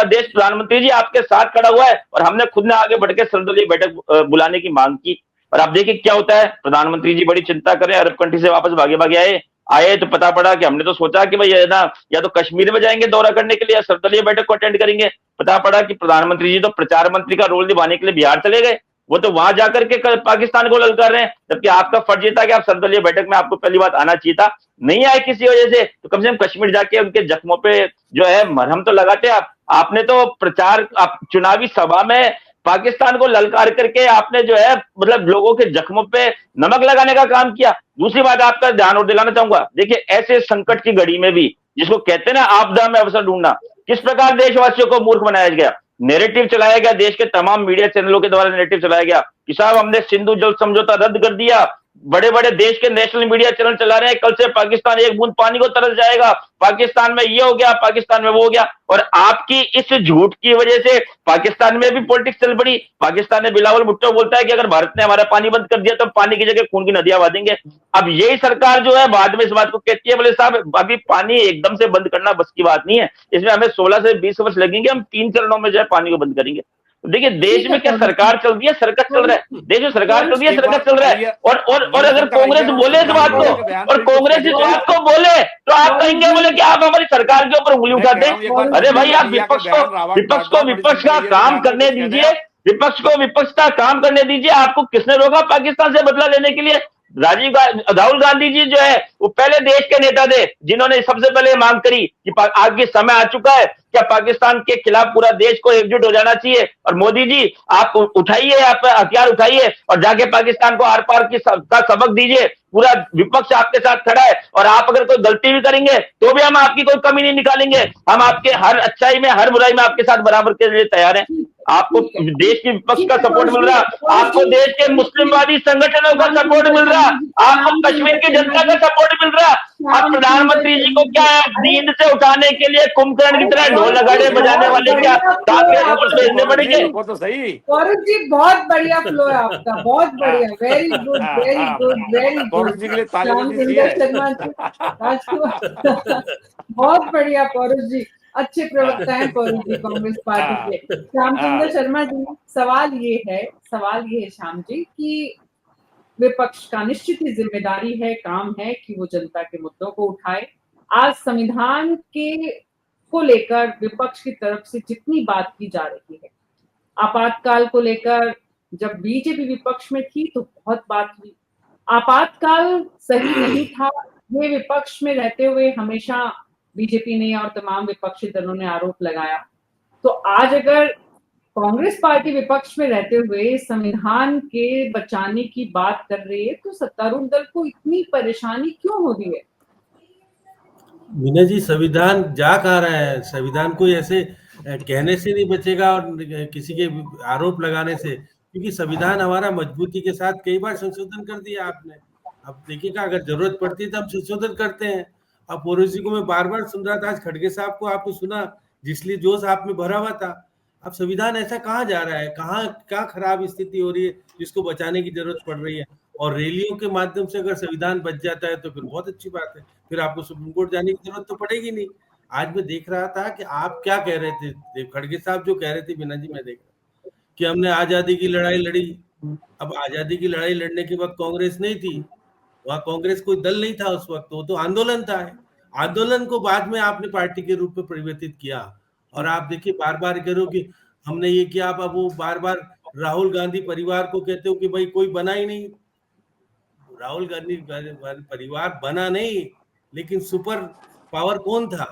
देश प्रधानमंत्री जी आपके साथ खड़ा हुआ है, और हमने खुद ने आगे बढ़ के सर्वदलीय बैठक बुलाने की मांग की। और आप देखिए क्या होता है, प्रधानमंत्री जी बड़ी चिंता करें, अरब कंट्री से वापस भागे भागे आए तो पता पड़ा कि हमने तो सोचा कि भाई ना या तो कश्मीर में जाएंगे दौरा करने के लिए या सर्वदलीय बैठक को अटेंड करेंगे, पता पड़ा कि प्रधानमंत्री जी तो प्रचार मंत्री का रोल निभाने के लिए बिहार चले गए। वो तो वहां जाकर के पाकिस्तान को ललकार रहे हैं, जबकि आपका फर्ज ये था कि आप सर्वदलीय बैठक में आपको पहली बात आना चाहिए था, नहीं आए किसी वजह से, तो कम से कम कश्मीर जाके उनके जख्मों पे जो है मरहम तो लगाते आप। आपने तो प्रचार, आप चुनावी सभा में पाकिस्तान को ललकार करके आपने जो है मतलब लोगों के जख्मों पे नमक लगाने का काम किया। दूसरी बात आपका ध्यान और दिलाना चाहूंगा, देखिए ऐसे संकट की घड़ी में भी, जिसको कहते हैं ना आपदा में अवसर ढूंढना, किस प्रकार देशवासियों को मूर्ख बनाया गया, नैरेटिव चलाया गया, देश के तमाम मीडिया चैनलों के द्वारा नैरेटिव चलाया गया कि साहब हमने सिंधु जल समझौता रद्द कर दिया, बड़े बड़े देश के नेशनल मीडिया चैनल चला रहे हैं, कल से पाकिस्तान एक बूंद पानी को तरस जाएगा, पाकिस्तान में ये हो गया, पाकिस्तान में वो हो गया। और आपकी इस झूठ की वजह से पाकिस्तान में भी पॉलिटिक्स चल पड़ी। पाकिस्तान में बिलावल भुट्टो बोलता है कि अगर भारत ने हमारा पानी बंद कर दिया तो पानी की जगह खून की नदियां बहा देंगे। अब यही सरकार जो है बाद में इस बात को कहती है, बोले साहब अभी पानी एकदम से बंद करना बस की बात नहीं है, इसमें हमें 16 से 20 वर्ष लगेंगे, हम 3 चरणों में जो है पानी को बंद करेंगे। देखिए देश में क्या सरकार चल रही है, सर्कस चल रहा है, देश में सरकार चल रही है, सर्कस चल रहा है। और अगर कांग्रेस बोले इस बात को, और कांग्रेस इस बात को बोले तो आप कहेंगे बोले कि आप हमारी सरकार के ऊपर उंगली उठाते हैं। अरे भाई आप विपक्ष को विपक्ष का काम करने दीजिए, विपक्ष को विपक्ष का काम करने दीजिए। आपको किसने रोका पाकिस्तान से बदला लेने के लिए? राहुल गांधी जी जो है वो पहले देश के नेता थे जिन्होंने सबसे पहले मांग करी कि आज के समय आ चुका है, क्या पाकिस्तान के खिलाफ पूरा देश को एकजुट हो जाना चाहिए। और मोदी जी आप उठाइए, आप हथियार उठाइए और जाके पाकिस्तान को आर पार का सबक दीजिए। पूरा विपक्ष आपके साथ खड़ा है और आप अगर कोई गलती भी करेंगे तो भी हम आपकी कोई कमी नहीं निकालेंगे। हम आपके हर अच्छाई में, हर बुराई में आपके साथ बराबर के लिए तैयार हैं। आपको देश की विपक्ष का सपोर्ट मिल रहा, आपको देश के मुस्लिमवादी संगठनों का सपोर्ट मिल रहा, आपको कश्मीर की जनता का सपोर्ट मिल रहा। अब प्रधानमंत्री जी को क्या है, नींद से उठाने के लिए कुंभकर्ण की तरह ढोल लगाने बजाने वाले क्या भेजने पड़ेंगे? वो तो सही। पौरुष जी बहुत बढ़िया फ्लो है आपका, बहुत बढ़िया, very good very good very good. पौरुष जी के लिए ताली श्याम बजनी सुंदर चाहिए। शर्मा जी बहुत बढ़िया पौरुष जी, अच्छे प्रवक्ता हैं पौरुष जी कांग्रेस पार्टी के। श्याम सुंदर शर्मा जी, सवाल ये है श्याम जी कि विपक्ष का निश्चित ही जिम्मेदारी है, काम है कि वो जनता के मुद्दों को उठाए। आज संविधान के को लेकर विपक्ष की तरफ से जितनी बात की जा रही है, आपातकाल को लेकर जब बीजेपी विपक्ष में थी तो बहुत बात हुई, आपातकाल सही नहीं था, ये विपक्ष में रहते हुए हमेशा बीजेपी ने और तमाम विपक्षी दलों ने आरोप लगाया। तो आज अगर कांग्रेस पार्टी विपक्ष में रहते हुए संविधान के बचाने की बात कर रही है तो सत्तारूढ़ दल को इतनी परेशानी क्यों हो रही है? मीना जी, संविधान जा कहाँ रहा है? संविधान कोई ऐसे कहने से नहीं बचेगा और किसी के आरोप लगाने से, क्योंकि संविधान हमारा मजबूती के साथ कई बार संशोधन कर दिया आपने। अब देखिएगा, अगर जरूरत पड़ती है तो हम संशोधन करते हैं। अब पौरुष जी को मैं बार बार सुन रहा था, आज खड़गे साहब को आपने सुना, जिसलिए जोश आप में भरा हुआ था। अब संविधान ऐसा कहाँ जा रहा है, कहाँ क्या खराब स्थिति हो रही है जिसको बचाने की जरूरत पड़ रही है? और रैलियों के माध्यम से अगर संविधान बच जाता है तो फिर बहुत अच्छी बात है, फिर आपको सुप्रीम कोर्ट जाने की जरूरत तो पड़ेगी नहीं। आज मैं देख रहा था कि आप क्या कह रहे थे, खड़गे साहब जो कह रहे थे मीना जी, मैं देख रहा था कि हमने आजादी की लड़ाई लड़ी। अब आजादी की लड़ाई लड़ने के वक्त कांग्रेस नहीं थी, वहां कांग्रेस कोई दल नहीं था उस वक्त, वो तो आंदोलन था। आंदोलन को बाद में आपने पार्टी के रूप में परिवर्तित किया। और आप देखिए बार बार कह रहे हो कि हमने ये किया, अब वो बार बार राहुल गांधी परिवार को कहते हो कि भाई कोई बना ही नहीं। राहुल गांधी परिवार बना नहीं, लेकिन सुपर पावर कौन था?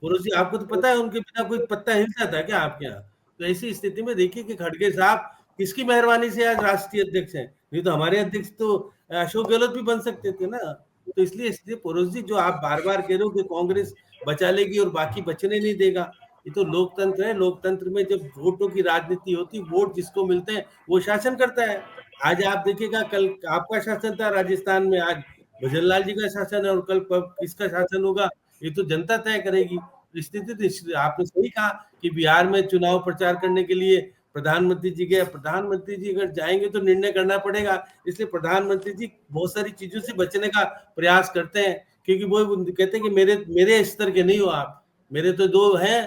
पुरुष जी, आपको तो पता है उनके बिना कोई पत्ता हिलता था क्या आपके यहाँ? तो ऐसी स्थिति में देखिए कि खड़गे साहब किसकी मेहरबानी से आज राष्ट्रीय अध्यक्ष हैं, नहीं तो हमारे अध्यक्ष तो अशोक गहलोत भी बन सकते थे ना। तो इसलिए पुरुष जी, जो आप बार बार कह रहे हो कि कांग्रेस बचा लेगी और बाकी बचने नहीं देगा, ये तो लोकतंत्र है। लोकतंत्र में जब वोटों की राजनीति होती, वोट जिसको मिलते हैं वो शासन करता है। आज आप देखिएगा, कल आपका शासन था राजस्थान में, आज भजनलाल जी का शासन है, और कल किसका शासन होगा ये तो जनता तय करेगी। स्थिति तो आपने सही कहा कि बिहार में चुनाव प्रचार करने के लिए प्रधानमंत्री जी गए। प्रधानमंत्री जी अगर जाएंगे तो निर्णय करना पड़ेगा, इसलिए प्रधानमंत्री जी बहुत सारी चीजों से बचने का प्रयास करते हैं, क्योंकि वो कहते हैं कि मेरे स्तर के नहीं हो आप, मेरे तो दो हैं,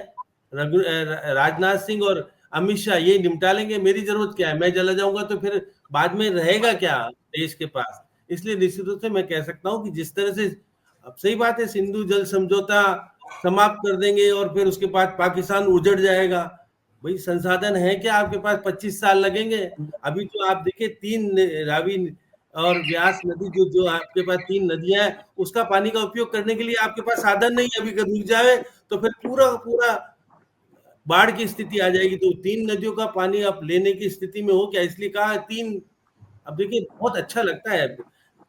राजनाथ सिंह और अमित शाह, ये निपटा लेंगे, मेरी जरूरत क्या है, मैं चला जाऊंगा तो फिर बाद में रहेगा क्या देश के पास। इसलिए निश्चित रूप से मैं कह सकता हूँ कि जिस तरह से, अब सही बात है, सिंधु जल समझौता समाप्त कर देंगे और फिर उसके बाद पाकिस्तान उजड़ जाएगा, भाई संसाधन है क्या आपके पास? 25 साल लगेंगे। अभी जो आप देखिए 3 रावी और व्यास नदी जो आपके पास 3 नदियां हैं, उसका पानी का उपयोग करने के लिए आपके पास साधन नहीं है। अभी अगर रुक जाए तो फिर पूरा बाढ़ की स्थिति आ जाएगी। तो 3 नदियों का पानी आप लेने की स्थिति में हो क्या? इसलिए कहा 3। अब देखिए बहुत अच्छा लगता है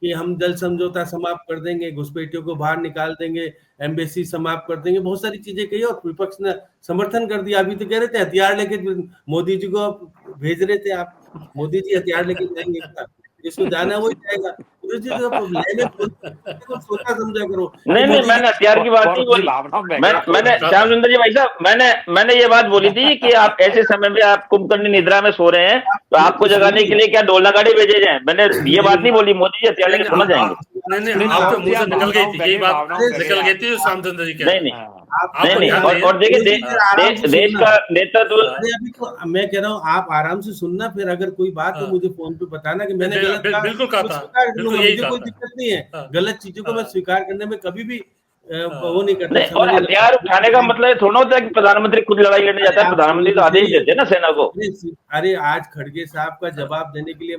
कि हम जल समझौता समाप्त कर देंगे, घुसपैठियों को बाहर निकाल देंगे, एम्बेसी समाप्त कर देंगे, बहुत सारी चीजें कही और विपक्ष ने समर्थन कर दिया। अभी तो कह रहे थे हथियार लेके मोदी जी को आप भेज रहे थे, आप मोदी जी हथियार लेके जाएंगे क्या? जिसको जाना है वही जाएगा। गुरु जी तो लेने को सोचा समझा करो कि नहीं मोदी जी मैंने हथियार की बात नहीं पॉरुष जी बोली। भावना में मैंने श्याम सुंदर जी भाई साहब, मैंने ये बात बोली थी कि आप ऐसे समय में आप कुंभकर्ण निद्रा में सो रहे हैं तो आपको जगाने के लिए क्या ढोल नगाड़े भेजे जाए? मैंने ये बात नहीं बोली मोदी जी हथियार लेके समझ जाएंगे। नहीं, आपके मुंह से निकल गई थी यही बात, निकल गई थी श्यामचंद्र जी के। नहीं और देखिए देश का नेतृत्व। अरे अभी तो मैं कह रहा हूँ आप आराम से सुनना, फिर अगर कोई बात हो मुझे फोन पे बताना कि मैंने गलत कहा। बिल्कुल कहा था, बिल्कुल यही मुझे कहा कोई था। दिक्कत नहीं है, हाँ। गलत चीजों को मैं स्वीकार करने में कभी भी वो नहीं करता। नहीं, और हथियार उठाने का मतलब थोड़ा होता है कि प्रधानमंत्री खुद लड़ाई लड़ने जाता है। प्रधानमंत्री तो आदेश देते हैं ना सेना को। अरे आज खड़गे साहब का जवाब देने के लिए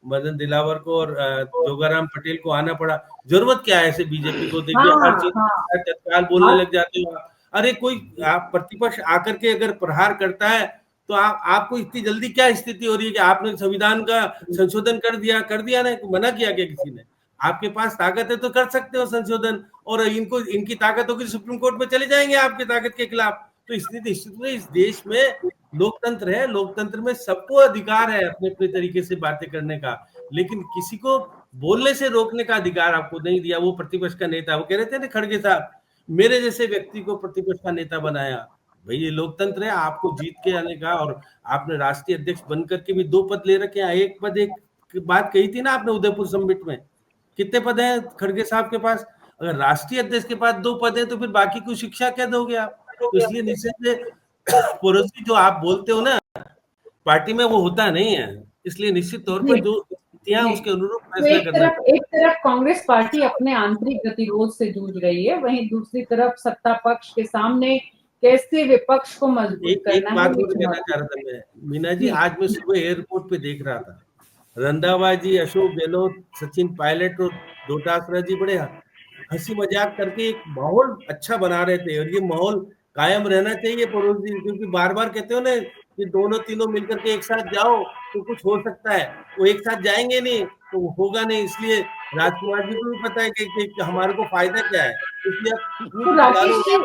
मदन दिलावर को और जोगाराम पटेल को आना पड़ा। जरूरत क्या है ऐसे बीजेपी को? देखिए हर चीज तत्काल बोलने लग जाते हो। अरे कोई आप प्रतिपक्ष आकर के अगर प्रहार करता है तो आपको इतनी जल्दी क्या स्थिति हो रही है कि आपने संविधान का संशोधन कर दिया ना? मना किया क्या किसी ने? आपके पास ताकत है तो कर सकते हो संशोधन, और इनकी ताकत होगी सुप्रीम कोर्ट में चले जाएंगे आपकी ताकत के खिलाफ। तो इसलिए इस देश में लोकतंत्र है, लोकतंत्र में सबको अधिकार है अपने अपने तरीके से बातें करने का, लेकिन किसी को बोलने से रोकने का अधिकार आपको नहीं दिया। वो प्रतिपक्ष का नेता, वो कह रहे थे ना खड़गे साहब, मेरे जैसे व्यक्ति को प्रतिपक्ष का नेता बनाया। भाई ये लोकतंत्र है, आपको जीत के आने का। और आपने राष्ट्रीय अध्यक्ष बनकर के भी 2 पद ले रखे हैं। एक पद, एक बात कही थी ना आपने उदयपुर समिट में, कितने पद हैं खड़गे साहब के पास? अगर राष्ट्रीय अध्यक्ष के पास 2 पद है तो फिर बाकी को शिक्षा क्या दोगे आप? तो इसलिए निश्चित पड़ोसी जो आप बोलते हो ना, पार्टी में वो होता नहीं है। इसलिए निश्चित तौर पर जो स्थितियां उसके अनुरूप फैसला करना। एक तरफ कांग्रेस पार्टी अपने आंतरिक गतिरोध से जूझ रही है, वहीं दूसरी तरफ सत्ता पक्ष के सामने कैसे विपक्ष को मजबूत करना है। एक बात और कहना चाह रहा था मैं, मीना जी, आज मैं सुबह एयरपोर्ट पे देख रहा था, रंधावा जी, अशोक गहलोत, सचिन पायलट और डोटासरा जी बड़े हंसी मजाक करके एक माहौल अच्छा बना रहे थे। और ये माहौल कायम रहना चाहिए पड़ोस जी, क्योंकि बार बार कहते हो ना कि दोनों तीनों मिलकर के एक साथ जाओ तो कुछ हो सकता है। वो एक साथ जाएंगे नहीं तो होगा नहीं। इसलिए राजकुमार जी को भी पता है कि हमारे को फायदा क्या है। इसलिए तो राकेश जी,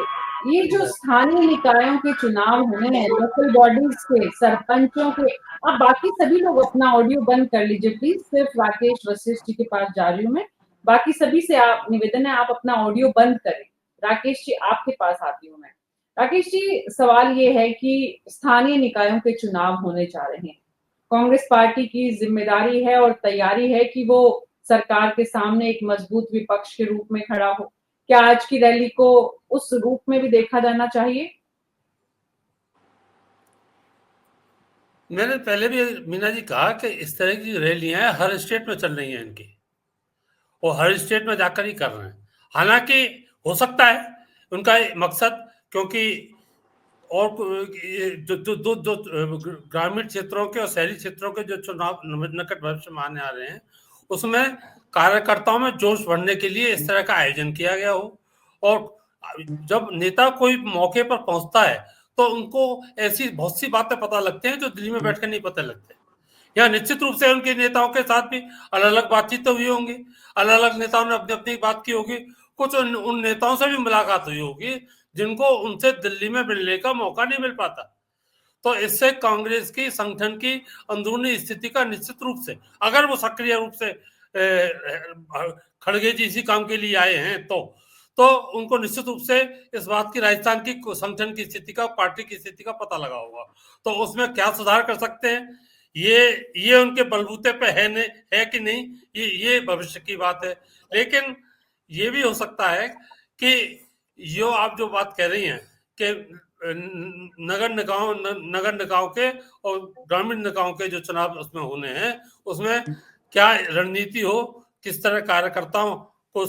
ये जो स्थानीय निकायों के चुनाव होने हैं, लोकल बॉडीज के सरपंचों के, आप बाकी सभी लोग अपना ऑडियो बंद कर लीजिए प्लीज। सिर्फ राकेश वशिष्ठ जी के पास जा रही हूँ मैं, बाकी सभी से आप निवेदन है आप अपना ऑडियो बंद करें। राकेश जी आपके पास आती हूँ मैं। राकेश जी, सवाल ये है कि स्थानीय निकायों के चुनाव होने जा रहे हैं, कांग्रेस पार्टी की जिम्मेदारी है और तैयारी है कि वो सरकार के सामने एक मजबूत विपक्ष के रूप में खड़ा हो। क्या आज की रैली को उस रूप में भी देखा जाना चाहिए? मैंने पहले भी मीना जी कहा कि इस तरह की रैलियां हर स्टेट में चल रही हैं इनकी, वो हर स्टेट में जाकर ही कर रहे हैं। हालांकि हो सकता है उनका मकसद, क्योंकि और जो ग्रामीण क्षेत्रों के और शहरी क्षेत्रों के जो चुनाव निकट भविष्य में आने आ रहे हैं, उसमें कार्यकर्ताओं में जोश भरने के लिए इस तरह का आयोजन किया गया हो। और जब नेता कोई मौके पर पहुंचता है तो उनको ऐसी बहुत सी बातें पता लगती हैं जो दिल्ली में बैठकर नहीं पता लगते। यहाँ निश्चित रूप से उनके नेताओं के साथ भी अलग अलग बातचीत हुई होंगी, अलग अलग नेताओं ने अपनी अपनी बात की होगी, कुछ उन नेताओं से भी मुलाकात हुई होगी जिनको उनसे दिल्ली में मिलने का मौका नहीं मिल पाता। तो इससे कांग्रेस की संगठन की अंदरूनी स्थिति का निश्चित रूप से, अगर वो सक्रिय रूप से खड़गे जी इसी काम के लिए आए हैं तो उनको निश्चित रूप से इस बात की राजस्थान की संगठन की स्थिति का, पार्टी की स्थिति का पता लगा होगा। तो उसमें क्या सुधार कर सकते हैं, ये उनके बलबूते पे है कि नहीं, ये भविष्य की बात है। लेकिन ये भी हो सकता है कि यो आप जो बात कह रही हैं कि नगर निकायों के और ग्रामीण निकायों के जो चुनाव उसमें होने हैं, उसमें क्या रणनीति हो, किस तरह कार्यकर्ताओं को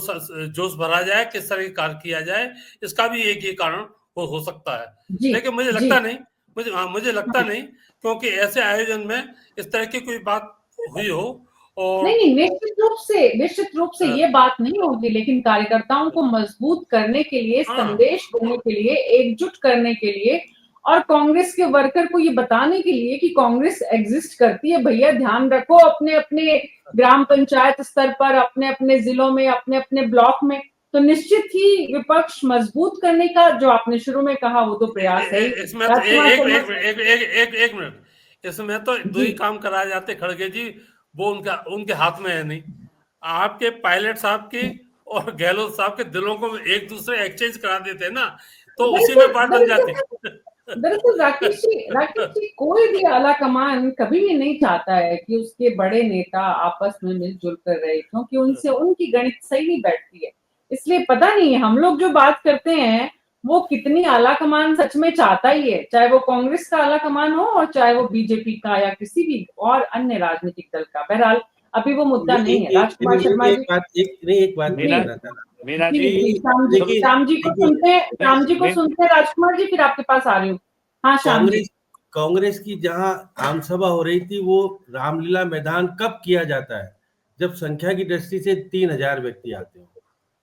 जोश भरा जाए, किस तरह की कार्य किया जाए, इसका भी एक ही कारण हो सकता है। लेकिन मुझे लगता नहीं मुझे लगता नहीं, क्योंकि ऐसे आयोजन में इस तरह की कोई बात हुई हो। और नहीं, निश्चित रूप से ये बात नहीं होगी, लेकिन कार्यकर्ताओं को मजबूत करने के लिए, संदेश देने के लिए, एकजुट करने के लिए और कांग्रेस के वर्कर को ये बताने के लिए कि कांग्रेस एग्जिस्ट करती है। भैया ध्यान रखो अपने अपने ग्राम पंचायत स्तर पर, अपने अपने जिलों में, अपने अपने ब्लॉक में, तो निश्चित ही विपक्ष मजबूत करने का जो आपने शुरू में कहा वो तो प्रयास है। इसमें तो एक मिनट, इसमें तो दो ही काम कराए जाते खड़गे जी, वो उनके हाथ में है नहीं। आपके पायलट साहब के और गहलोत साहब के दिलों को एक दूसरे एक्सचेंज करा देते हैं ना, तो उसी में बात बन जाती है। दरअसल राकेश जी कोई भी आला कमान कभी भी नहीं चाहता है कि उसके बड़े नेता आपस में मिलजुल कर रहे, क्योंकि उनसे उनकी गणित सही नहीं बैठती है। इसलिए पता नहीं हम लोग जो बात करते हैं वो कितनी आला कमान सच में चाहता ही है, चाहे वो कांग्रेस का आला कमान हो और चाहे वो बीजेपी का या किसी भी और अन्य राजनीतिक दल का। बहरहाल अभी वो मुद्दा नहीं है। राजकुमार शर्मा जी, एक बात मीना जी, श्याम जी को सुनते हैं राजकुमार जी, फिर आपके पास आ रही हूँ। हाँ श्याम जी। कांग्रेस की जहां आम सभा हो रही थी वो रामलीला मैदान कब किया जाता है? जब संख्या की दृष्टि से 3000 व्यक्ति आते हो।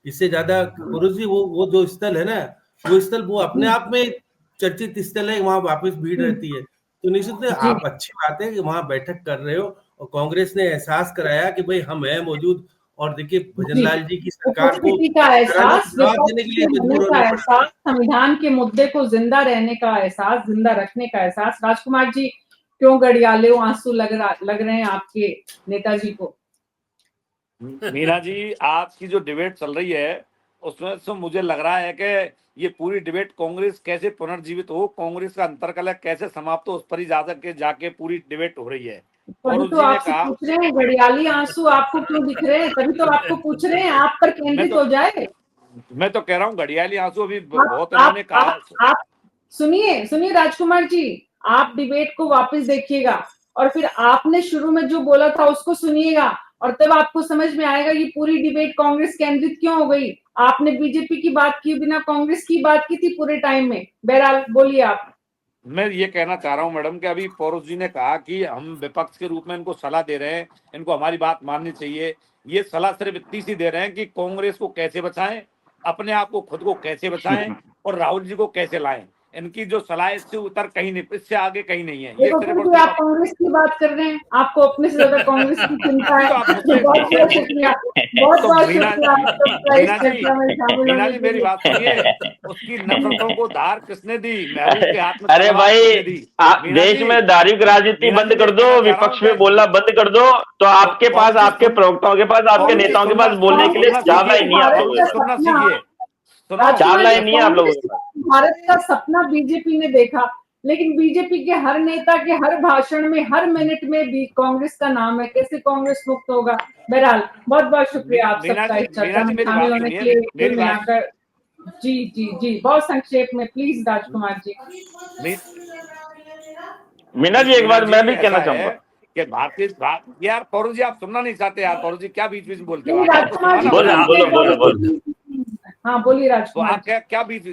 इससे ज्यादा पुरुष जी वो जो स्थल है ना, वो स्थल वो अपने आप में चर्चित स्थल है, वहां वापस भीड़ रहती है। तो निश्चित आप अच्छी बात है कि वहां बैठक कर रहे हो और कांग्रेस ने एहसास कराया कि भाई हम हैं मौजूद। और देखिए भजनलाल जी की सरकार को का एहसास, देने के लिए मजबूर होना पड़ा। संविधान के मुद्दे को जिंदा रहने का एहसास, जिंदा रखने का एहसास। राजकुमार जी क्यों गड़ियाले आंसू लग रहे हैं आपके नेताजी को? मीना जी, आज की जो डिबेट चल रही है उसमें से मुझे लग रहा है कि ये पूरी डिबेट कांग्रेस कैसे पुनर्जीवित हो, कांग्रेस का अंतरकलह कैसे समाप्त हो, उस पर ही जाके पूरी डिबेट हो रही है। तभी तो आपसे पूछ रहे हैं, गड़ियाली आंसू आपको क्यों दिख रहे हैं? तभी तो आपको पूछ रहे हैं, आप पर केंद्रित हो जाए। मैं तो कह रहा हूँ गड़ियाली आंसू अभी बहुत इन्होंने कहा। आप सुनिए राजकुमार जी, आप डिबेट को वापस देखिएगा और फिर आपने शुरू में जो बोला था उसको सुनिएगा और तब आपको समझ में आएगा ये पूरी डिबेट कांग्रेस केंद्रित क्यों हो गई। आपने बीजेपी की बात की बिना कांग्रेस की बात की थी पूरे टाइम में। बहरहाल बोलिए आप। मैं ये कहना चाह रहा हूं मैडम कि अभी पौरुष जी ने कहा कि हम विपक्ष के रूप में इनको सलाह दे रहे हैं, इनको हमारी बात माननी चाहिए। ये सलाह सिर्फ इतनी सी दे रहे हैं कि कांग्रेस को कैसे बचाएं, अपने आप को खुद को कैसे बचाएं और राहुल जी को कैसे लाएं। इनकी जो सलाह इससे उतर कहीं नहीं, इससे आगे कहीं नहीं है। ये सिर्फ आप कांग्रेस की बात कर रहे हैं, आपको अपने से ज्यादा कांग्रेस की चिंता है। बहुत शुक्रिया। मीना जी मेरी बात सुनिए, उसकी नफरतों को धार किसने दी? महबूब के हाथ में। अरे भाई, आप देश में धार्मिक राजनीति बंद कर दो, विपक्ष में बोलना बंद कर दो, तो आपके पास, आपके प्रवक्ताओं के पास, आपके नेताओं के पास बोलने के लिए चार लाइन नहीं है आप लोगों को। सुनना सीखिए, चार लाइन नहीं है आप लोगों के पास। भारत का सपना बीजेपी ने देखा, लेकिन बीजेपी के हर नेता के हर भाषण में, हर मिनट में भी कांग्रेस का नाम है। कैसे कांग्रेस मुक्त होगा? बहरहाल बहुत बहुत शुक्रिया आप सबका इस चर्चा में शामिल होने के लिए। जी बहुत संक्षेप में प्लीज राजकुमार जी। मीना जी एक बार मैं भी कहना चाहूंगा कि भारतीय यार पौरुष जी आप सुनना नहीं चाहते यार। पौरुष जी क्या बीच बीच बोलते हो? बोलो। हाँ बोलिए राजकुमार। तो क्या बीच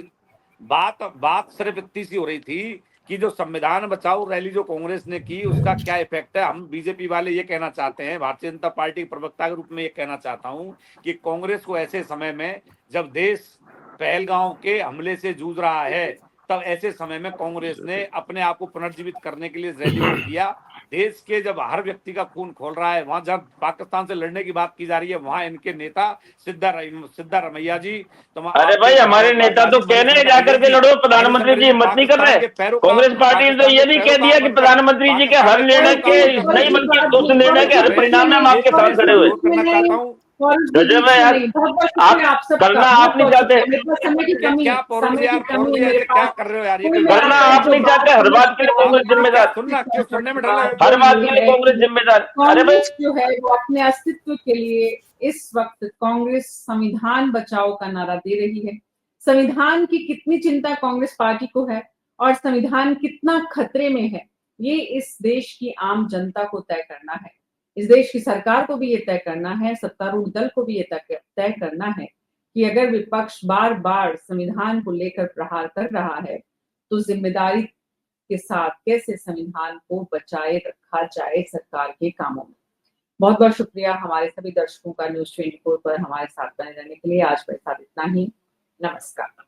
बात सिर्फ इतनी सी हो रही थी कि जो संविधान बचाओ रैली जो कांग्रेस ने की उसका क्या इफेक्ट है। हम बीजेपी वाले ये कहना चाहते हैं, भारतीय जनता पार्टी के प्रवक्ता के रूप में ये कहना चाहता हूं कि कांग्रेस को ऐसे समय में जब देश पहलगांव के हमले से जूझ रहा है, तब ऐसे समय में कांग्रेस ने अपने आप को पुनर्जीवित करने के लिए रैली किया। देश के जब हर व्यक्ति का खून खोल रहा है, वहां जब पाकिस्तान से लड़ने की बात की जा रही है, वहां इनके नेता सिद्धारमैया जी। अरे भाई हमारे नेता तो कहने जाकर के लड़ो, प्रधानमंत्री जी हिम्मत नहीं कर रहे। कांग्रेस पार्टी ने तो ये भी कह दिया कि प्रधानमरमंत्री जी के हर निर्णय के नहीं बल्कि दोस्त निर्णय के हर परिणाम में हम आपके साथ खड़े हुए। गजब है यार, आप करना आप नहीं चाहते, क्या कर रहे हो यार? करना आप नहीं चाहते, हर बात के लिए कांग्रेस जिम्मेदार, सुनने में डर हर बात के लिए कांग्रेस जिम्मेदार। अरे भाई जो है वो अपने अस्तित्व के लिए इस वक्त कांग्रेस संविधान बचाओ का नारा दे रही है। संविधान की कितनी चिंता कांग्रेस पार्टी को है और संविधान कितना खतरे में है, ये इस देश की आम जनता को तय करना है। इस देश की सरकार को भी ये तय करना है, सत्तारूढ़ दल को भी ये तय करना है कि अगर विपक्ष बार बार संविधान को लेकर प्रहार कर रहा है तो जिम्मेदारी के साथ कैसे संविधान को बचाए रखा जाए सरकार के कामों में। बहुत बहुत शुक्रिया हमारे सभी दर्शकों का न्यूज़ 24 पर हमारे साथ बने रहने के लिए। आज मेरे साथ इतना ही। नमस्कार।